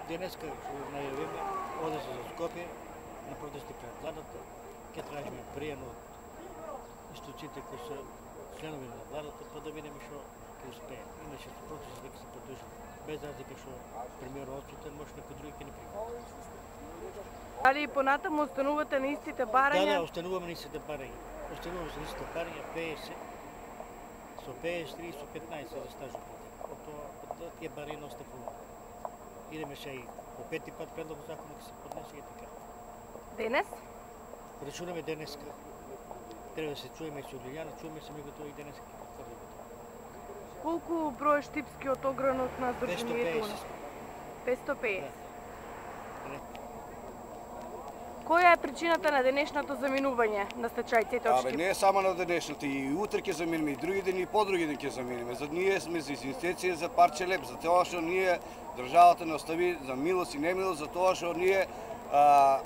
денеска што најавиме, оде се за Скопје на протести пред владата, ќе тражиме пријан од институциите кои се членови на владата, па да видиме што ќе успее. Иначе процесот дека се продолжи. Без разлика што премиерот отсутен, може некој други ќе не пријме. Дали и понатаму останувате на истите барања? Да, остануваме на истите барања. Остануваме на истите барања, 50, со 53, со 15 за стажот. Од тие барања остапуваме. Идеме се и по пети пат предлог законот ќе се поднесе и така. Денес? Речунаме денеска. Треба да се чуеме и со Лилјана, чуеме се меѓутоа и денеска ќе потврдиме. Колку број штипскиот огранот на Здруженијето? 550. Која е причината на денешното заминување на стачајците од Штип? Не е само на денешното, и утре ќе заминеме, и други ден, и подруги ден ќе заминеме. За ние сме за инвестиција за парче леп, за тоа што ние државата не остави за милост и немилост, за тоа што ние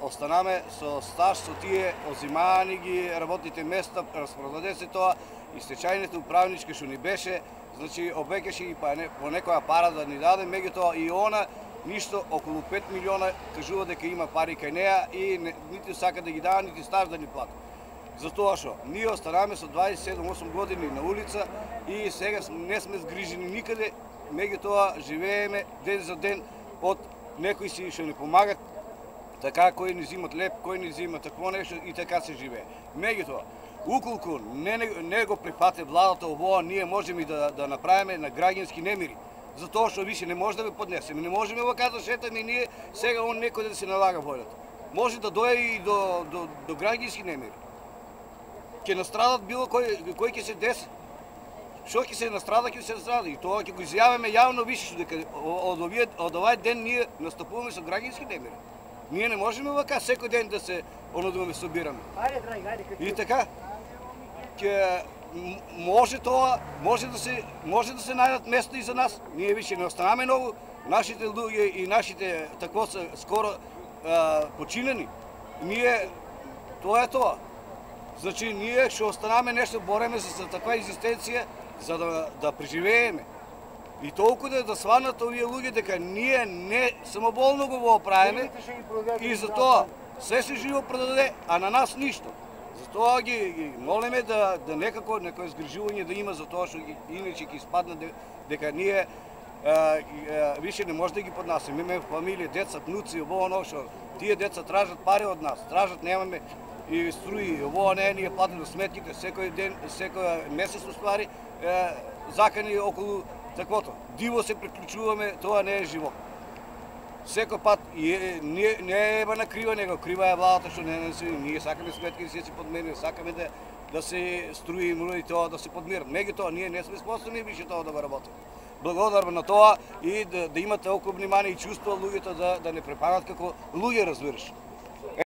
останаме со стаж, со тие озимаани ги работните места, распродаде се тоа и стечајните управнички што ни беше, значи обекеше и по некоја пара да ни даде, меѓутоа и она ништо, околу 5 милиона кажува дека има пари кај неа и нити сака да ги дава, нити стаж да ни плати. Затоа што ние останаме со 27-8 години на улица и сега не сме згрижени никаде, меѓутоа живееме ден за ден од некои си што ни помагат, така кои ни зимат леп, кои ни зимат такво нешто и така се живее. Меѓутоа, уколку не го прифате владата овоа, ние можеме да направиме на граѓански немири. Затоа што више не може да ве поднесеме, не можеме вака да шетаме и ние сега он некој да се налага волјата. Може да дојде и до граѓански немири. Ќе настрадат било кој ќе се деси. Што ќе се настрада, ќе се настрада. И тоа ќе го изјавиме јавно више дека од овај ден ние настапуваме со граѓански немири. Ние не можеме вака секој ден да се онодуваме собираме. И така може тоа, може да се најдат места и за нас. Ние више не останаме многу, нашите луѓе и нашите такво се скоро починени. Ние тоа е тоа. Значи ние што останаме нешто бореме за таква екзистенција за да преживееме. И толку да сванат овие луѓе дека ние не самоволно го правиме и затоа се живо продаде, а на нас ништо. Затоа ги молиме да некако некој згрижување да има за тоа што иначе ќе испадне дека ние више не може да ги поднасеме. Имаме фамилија, деца, внуци, ово оно што тие деца тражат пари од нас, тражат немаме и струи, ово не ние платиме сметките секој ден, секој месец уствари закани околу таквото. Диво се приклучуваме, тоа не е живот. Секој пат не е на крива него, крива е владата што ние сакаме сметки да се подмириме, сакаме да се струи и тоа да се подмират. Меѓутоа ние не сме способни више тоа да го работиме. Благодарам на тоа и да имате толку внимание и чувство луѓето да не препарат како луѓе, разбираш.